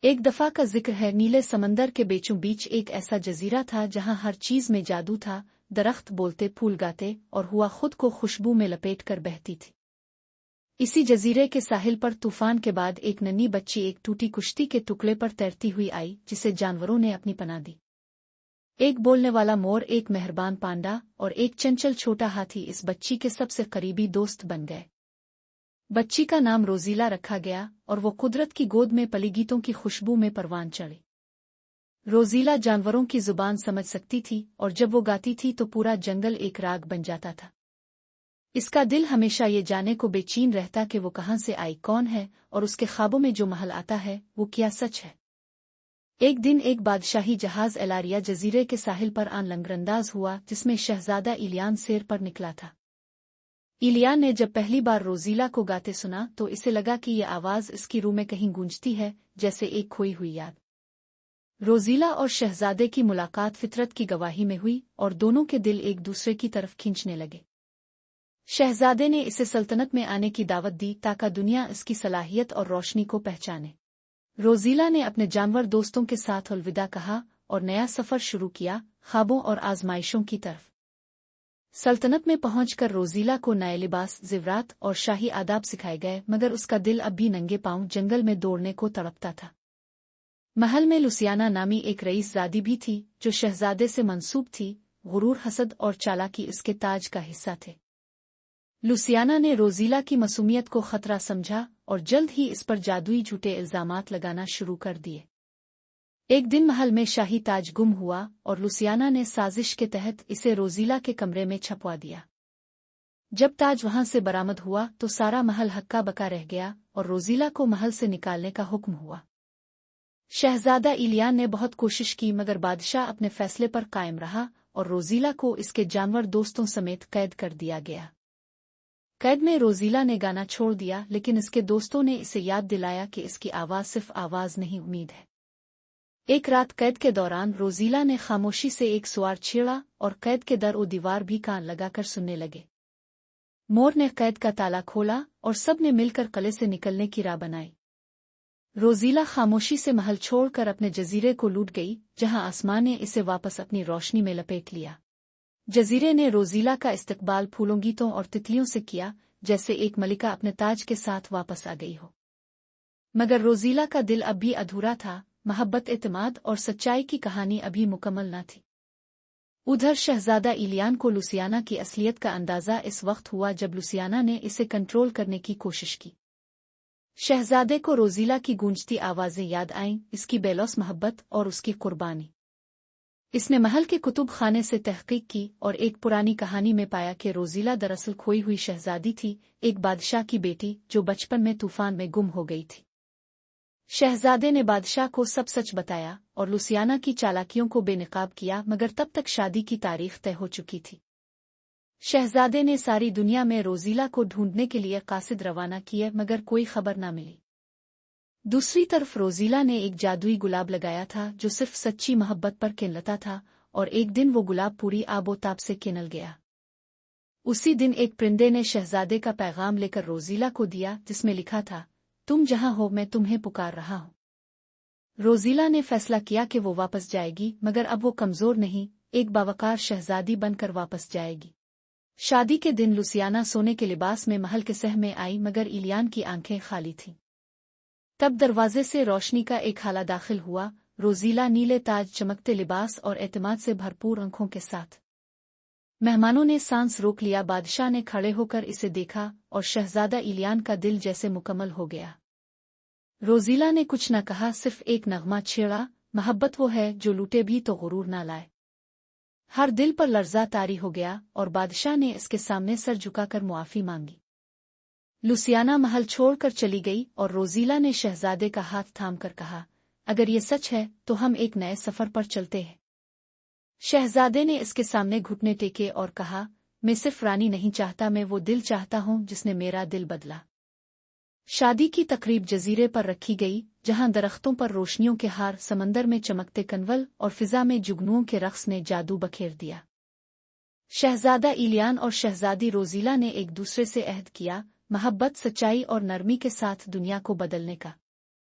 एक दफा का जिक्र है, नीले समंदर के बीचों बीच एक ऐसा जजीरा था जहां हर चीज में जादू था। दरख्त बोलते, फूल गाते और हुआ खुद को खुशबू में लपेट कर बहती थी। इसी जजीरे के साहिल पर तूफान के बाद एक नन्ही बच्ची एक टूटी कुश्ती के टुकड़े पर तैरती हुई आई, जिसे जानवरों ने अपनी पनाह दी। एक बोलने वाला मोर, एक मेहरबान पांडा और एक चंचल छोटा हाथी इस बच्ची के सबसे करीबी दोस्त बन गए। बच्ची का नाम रोजीला रखा गया और वो कुदरत की गोद में पली गीतों की खुशबू में परवान चढ़ी। रोजीला जानवरों की जुबान समझ सकती थी और जब वो गाती थी तो पूरा जंगल एक राग बन जाता था। इसका दिल हमेशा ये जाने को बेचैन रहता कि वो कहाँ से आई, कौन है, और उसके ख्वाबों में जो महल आता है वो क्या सच है। एक दिन एक बादशाही जहाज एलारिया जजीरे के साहिल पर आन लंगरंदाज हुआ, जिसमें शहजादा इलियान सैर पर निकला था। इलियान ने जब पहली बार रोजीला को गाते सुना तो इसे लगा कि ये आवाज इसकी रूह में कहीं गूंजती है, जैसे एक खोई हुई याद। रोजीला और शहजादे की मुलाकात फितरत की गवाही में हुई और दोनों के दिल एक दूसरे की तरफ खींचने लगे। शहजादे ने इसे सल्तनत में आने की दावत दी ताकि दुनिया इसकी सलाहियत और रोशनी को पहचाने। रोजीला ने अपने जानवर दोस्तों के साथ अलविदा कहा और नया सफर शुरू किया, ख्वाबों और आजमाइशों की तरफ। सल्तनत में पहुंचकर रोजीला को नए लिबास, ज़ेवरात और शाही आदाब सिखाए गए, मगर उसका दिल अब भी नंगे पांव जंगल में दौड़ने को तड़पता था। महल में लुसियाना नामी एक रईसजादी भी थी जो शहजादे से मंसूब थी। गुरूर, हसद और चालाकी इसके ताज का हिस्सा थे। लुसियाना ने रोजीला की मासूमियत को खतरा समझा और जल्द ही इस पर जादुई झूठे इल्जामात लगाना शुरू कर दिए। एक दिन महल में शाही ताज गुम हुआ और लुसियाना ने साजिश के तहत इसे रोजीला के कमरे में छपवा दिया। जब ताज वहां से बरामद हुआ तो सारा महल हक्का बका रह गया और रोजीला को महल से निकालने का हुक्म हुआ। शहजादा इलियान ने बहुत कोशिश की, मगर बादशाह अपने फैसले पर कायम रहा और रोजीला को इसके जानवर दोस्तों समेत कैद कर दिया गया। कैद में रोजीला ने गाना छोड़ दिया, लेकिन इसके दोस्तों ने इसे याद दिलाया कि इसकी आवाज सिर्फ आवाज नहीं, उम्मीद है। एक रात कैद के दौरान रोजीला ने खामोशी से एक सुआर छेड़ा और कैद के दर और दीवार भी कान लगाकर सुनने लगे। मोर ने कैद का ताला खोला और सब ने मिलकर किले से निकलने की राह बनाई। रोजीला खामोशी से महल छोड़कर अपने जजीरे को लूट गई, जहां आसमान ने इसे वापस अपनी रोशनी में लपेट लिया। जजीरे ने रोजीला का इस्तकबाल फूलों, गीतों और तितलियों से किया, जैसे एक मलिका अपने ताज के साथ वापस आ गई हो। मगर रोजीला का दिल अब भी अधूरा था। मोहब्बत, एतमाद और सच्चाई की कहानी अभी मुकम्मल न थी। उधर शहजादा इलियान को लुसियाना की असलियत का अंदाजा इस वक्त हुआ जब लुसियाना ने इसे कंट्रोल करने की कोशिश की। शहजादे को रोजीला की गूंजती आवाजें याद आईं, इसकी बेलौस मोहब्बत और उसकी कुर्बानी। इसने महल के कुतुब खाने से तहकीक की और एक पुरानी कहानी में पाया कि रोजीला दरअसल खोई हुई शहजादी थी, एक बादशाह की बेटी जो बचपन में तूफान में गुम हो गई थी। शहजादे ने बादशाह को सब सच बताया और लुसियाना की चालाकियों को बेनकाब किया, मगर तब तक शादी की तारीख तय हो चुकी थी। शहजादे ने सारी दुनिया में रोजीला को ढूंढने के लिए कासिद रवाना किए, मगर कोई खबर न मिली। दूसरी तरफ रोजीला ने एक जादुई गुलाब लगाया था जो सिर्फ सच्ची मोहब्बत पर खिलता था, और एक दिन वो गुलाब पूरी आबोताब से खिल गया। उसी दिन एक परिंदे ने शहजादे का पैगाम लेकर रोजीला को दिया, जिसमें लिखा था, तुम जहां हो मैं तुम्हें पुकार रहा हूं। रोजीला ने फैसला किया कि वो वापस जाएगी, मगर अब वो कमजोर नहीं, एक बावकार शहजादी बनकर वापस जाएगी। शादी के दिन लुसियाना सोने के लिबास में महल के सह में आई, मगर इलियान की आंखें खाली थीं। तब दरवाजे से रोशनी का एक हाला दाखिल हुआ, रोजीला नीले ताज, चमकते लिबास और एतमाद से भरपूर आंखों के साथ। मेहमानों ने सांस रोक लिया। बादशाह ने खड़े होकर इसे देखा और शहजादा इलियान का दिल जैसे मुकम्मल हो गया। रोजीला ने कुछ न कहा, सिर्फ एक नगमा छेड़ा, मोहब्बत वो है जो लूटे भी तो गुरूर ना लाए। हर दिल पर लर्जा तारी हो गया और बादशाह ने इसके सामने सर झुकाकर मुआफी मांगी। लुसियाना महल छोड़कर चली गई और रोजीला ने शहजादे का हाथ थामकर कहा, अगर ये सच है तो हम एक नए सफर पर चलते हैं। शहजादे ने इसके सामने घुटने टेके और कहा, मैं सिर्फ रानी नहीं चाहता, मैं वो दिल चाहता हूं जिसने मेरा दिल बदला। शादी की तकरीब जजीरे पर रखी गई, जहां दरख्तों पर रोशनियों के हार, समंदर में चमकते कनवल और फिजा में जुगनुओं के रक्स ने जादू बखेर दिया। शहजादा इलियान और शहजादी रोजीला ने एक दूसरे से अहद किया, मोहब्बत, सच्चाई और नरमी के साथ दुनिया को बदलने का।